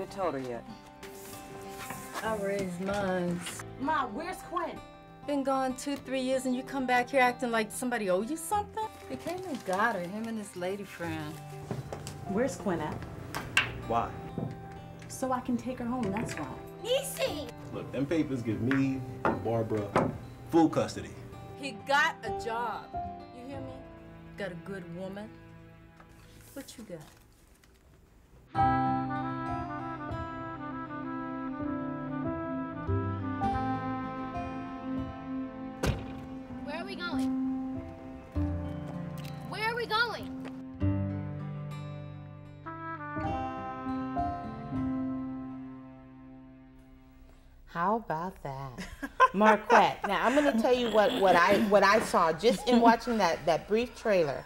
even told her yet. I raised mine. Ma, where's Quinn? Been gone 2-3 years and you come back here acting like somebody owe you something? He came and got her, him and his lady friend. Where's Quinn at? Why? So I can take her home, that's why. Easy! Look, them papers give me and Barbara full custody. He got a job. You hear me? Got a good woman. What you got? Where are we going? Where are we going? How about that? Marquette. Now I'm gonna tell you what I saw just in watching that brief trailer.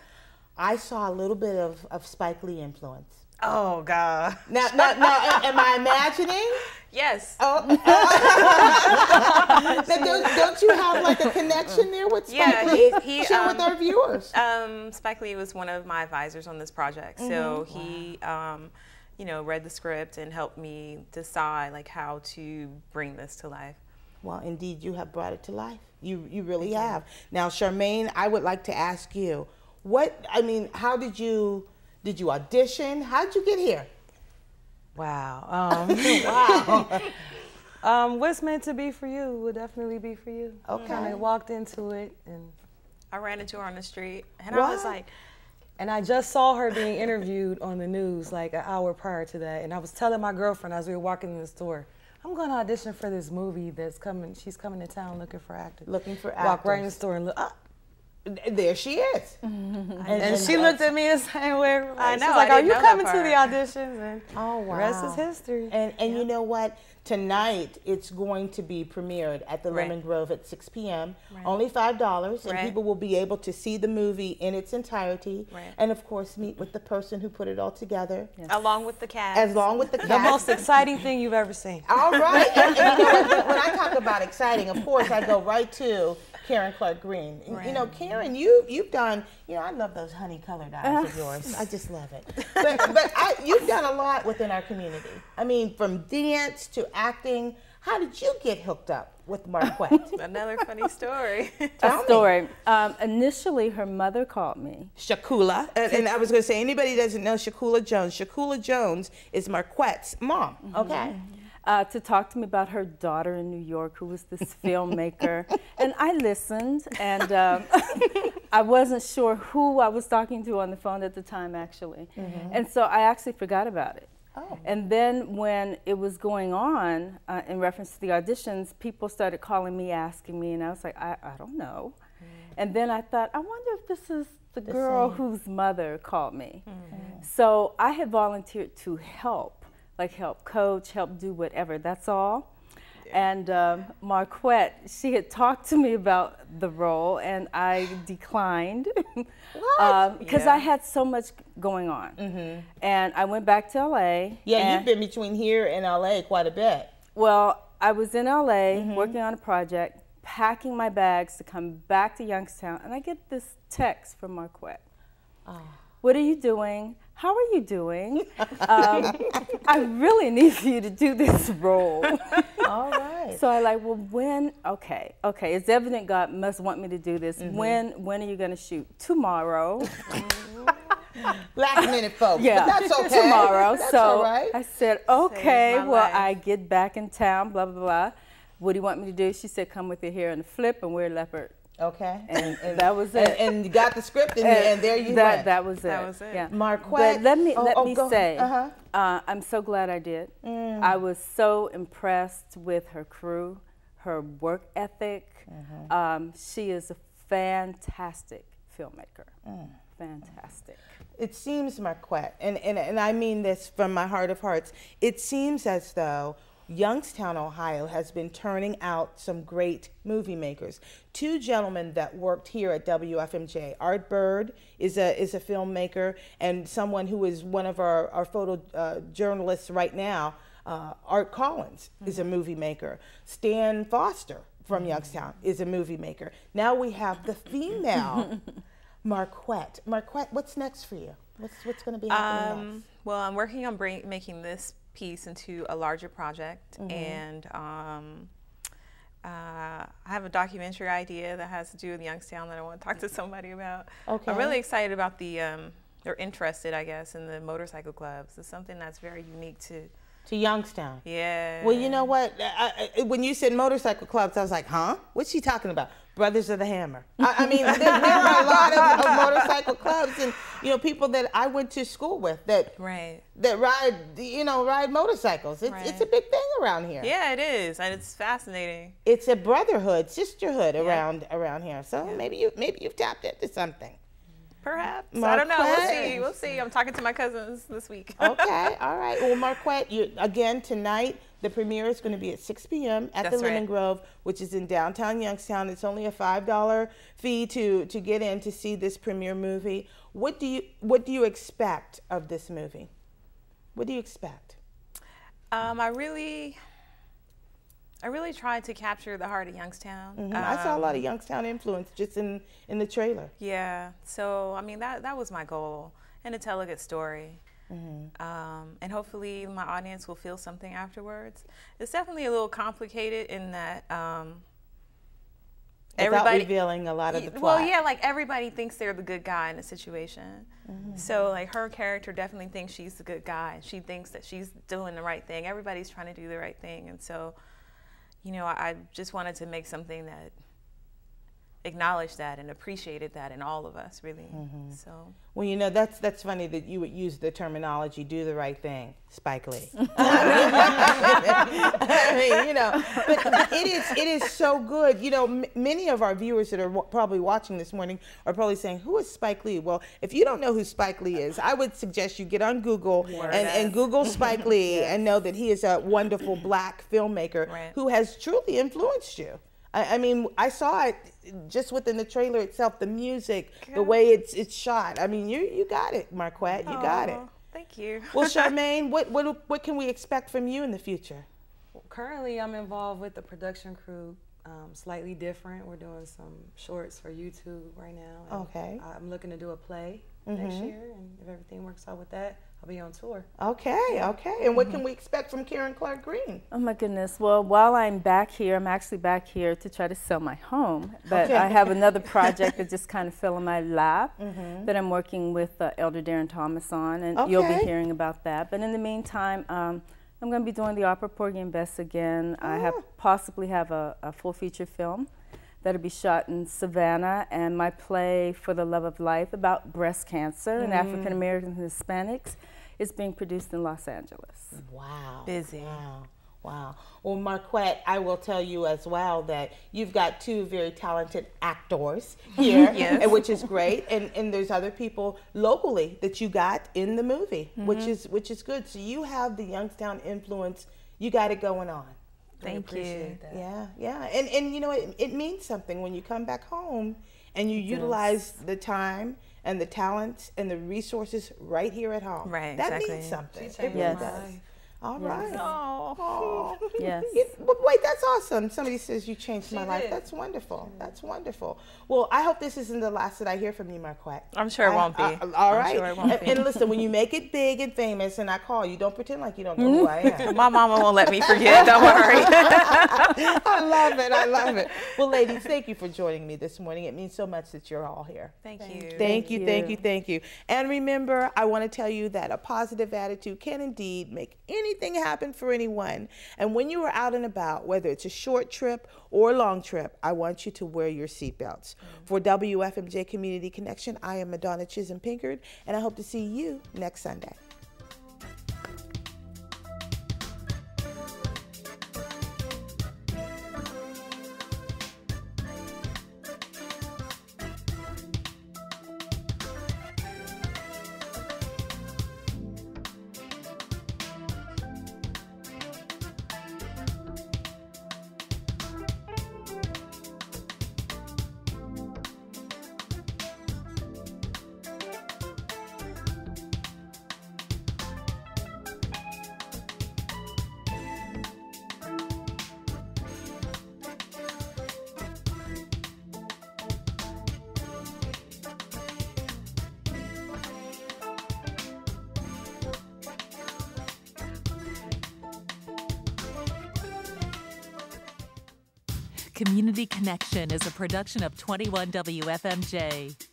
I saw a little bit of Spike Lee influence. Oh God. Now am I imagining? Yes. Oh. Now, don't you have like a connection there with Spike Lee? He share with our viewers. Spike Lee was one of my advisors on this project, so he you know, read the script and helped me decide like how to bring this to life. Well, indeed, you have brought it to life. You really have. Now, Charmaine, I would like to ask you, how did you audition? How did you get here? Wow. Wow. What's meant to be for you will definitely be for you. Okay. I walked into it and I ran into her on the street and What? I was like, and I just saw her being interviewed on the news like an hour prior to that, and I was telling my girlfriend as we were walking in the store, I'm going to audition for this movie that's coming. She's coming to town looking for actors. Looking for actors. Walk right in the store and look. There she is. And she looked at me the same way. I know, She's like, I are didn't you know coming that to the part. auditions? And Oh, wow. the rest is history. And you know what? Tonight, it's going to be premiered at the Right. Lemon Grove at 6 p.m. Right. Only $5, and Right. people will be able to see the movie in its entirety. Right. And, of course, meet with the person who put it all together. Along with the cast. As long with the The cast. most exciting thing you've ever seen. All right. And you know what? When I talk about exciting, of course, I go right to Karen Clark Green. Right. You know, Karen, you've done, I love those honey-colored eyes of yours. I just love it. But you've done a lot within our community. I mean, from dance to acting. How did you get hooked up with Marquette? Another funny story. Tell me. Story. Initially, her mother called me. Shakula, and I was going to say, anybody doesn't know Shakula Jones. Shakula Jones is Marquette's mom. Okay. To talk to me about her daughter in New York, who was this filmmaker. And I listened, and I wasn't sure who I was talking to on the phone at the time, actually. And so I actually forgot about it. Oh. And then when it was going on, in reference to the auditions, people started calling me, asking me, and I was like, I don't know. And then I thought, I wonder if this is the girl whose mother called me. So I had volunteered to help, like help coach, help do whatever, that's all. And Marquette, she had talked to me about the role, and I declined because I had so much going on. And I went back to LA. Yeah, you've been between here and LA quite a bit. Well, I was in LA working on a project, packing my bags to come back to Youngstown, and I get this text from Marquette. What are you doing? How are you doing? I really need for you to do this role. All right. So I like, well, when? Okay. It's evident God must want me to do this. When are you going to shoot? Tomorrow. Last minute, folks. Yeah, But that's okay. tomorrow. That's So all right. I said, okay. Saved my Well, life. I get back in town. Blah blah blah. What do you want me to do? She said, come with your hair in a flip and wear leopard. Okay. And that was it. And you got the script, and there you went. That was it. That was it. Yeah. Marquette. But let me go say, ahead. I'm so glad I did. I was so impressed with her crew, her work ethic. She is a fantastic filmmaker. Fantastic. It seems, Marquette, and I mean this from my heart of hearts, it seems as though Youngstown, Ohio has been turning out some great movie makers. Two gentlemen that worked here at WFMJ. Art Bird is a filmmaker, and someone who is one of our photo journalists right now, Art Collins, is a movie maker. Stan Foster from Youngstown is a movie maker. Now we have the female Marquette. Marquette, what's next for you? What's going to be happening next? Well, I'm working on making this piece into a larger project, and I have a documentary idea that has to do with Youngstown that I want to talk to somebody about. Okay. I'm really excited about the, or interested, I guess, in the motorcycle clubs. It's something that's very unique to Youngstown. Yeah. Well, you know what? When you said motorcycle clubs, I was like, huh? What's she talking about? Brothers of the Hammer. I mean, there are a lot of motorcycle clubs, and people that I went to school with that ride motorcycles. It's a big thing around here. Yeah, it is, and it's fascinating. It's a brotherhood, sisterhood around here. So maybe you've tapped into something. Perhaps. Marquette. I don't know. We'll see. I'm talking to my cousins this week. Okay. All right. Well, Marquette, again, tonight, the premiere is going to be at 6 p.m. at the Lemon Grove, which is in downtown Youngstown. It's only a $5 fee to get in to see this premiere movie. What do you expect of this movie? What do you expect? I really tried to capture the heart of Youngstown. I saw a lot of Youngstown influence just in the trailer. Yeah, so I mean that was my goal, and to tell a good story. And hopefully my audience will feel something afterwards. It's definitely a little complicated in that everybody revealing a lot of the plot. Well, yeah, like everybody thinks they're the good guy in a situation. So like her character definitely thinks she's the good guy. She thinks that she's doing the right thing. Everybody's trying to do the right thing, and so I just wanted to make something that acknowledged that and appreciated that in all of us, really. So. Well, that's funny that you would use the terminology "do the right thing," Spike Lee. But it is so good. Many of our viewers that are probably watching this morning are probably saying, "Who is Spike Lee?" Well, if you don't know who Spike Lee is, I would suggest you get on Google and Google Spike Lee and know that he is a wonderful Black filmmaker who has truly influenced you. I mean, I saw it just within the trailer itself, the music, the way it's shot. I mean, you got it, Marquette. You got it. Thank you. Well, Charmaine, what can we expect from you in the future? Well, currently, I'm involved with the production crew. Slightly different. We're doing some shorts for YouTube right now. Okay. I'm looking to do a play next year, and if everything works out with that, I'll be on tour. Okay. And what can we expect from Karen Clark Green? Oh my goodness. Well, while I'm back here, I'm actually back here to try to sell my home. But I have another project that just kind of fell in my lap that I'm working with Elder Darren Thomas on, and you'll be hearing about that. But in the meantime, I'm going to be doing the opera Porgy and Bess again. I possibly have a full feature film that'll be shot in Savannah, and my play For the Love of Life about breast cancer and African Americans and Hispanics is being produced in Los Angeles. Wow. Busy. Wow. Well, Marquette, I will tell you as well that you've got two very talented actors here, which is great, and there's other people locally that you got in the movie, which is good. So you have the Youngstown influence. You got it going on. Thank you. Yeah. And it means something when you come back home and you utilize the time and the talents and the resources right here at home. Right, that means something. It really does. All right. Oh. Yes. Wait, that's awesome. Somebody says you changed my life. That's wonderful. That's wonderful. Well, I hope this isn't the last that I hear from you, Marquette. I'm sure it won't be. All right. I'm sure it won't be. And listen, when you make it big and famous and I call you, don't pretend like you don't know who I am. My mama won't let me forget. Don't worry. I love it. Well, ladies, thank you for joining me this morning. It means so much that you're all here. Thank you. Thank you. And remember, I want to tell you that a positive attitude can indeed make anything happen for anyone. And when you are out and about, whether it's a short trip or a long trip, I want you to wear your seatbelts. For WFMJ Community Connection, I am Madonna Chism Packard, and I hope to see you next Sunday. Community Connection is a production of 21 WFMJ.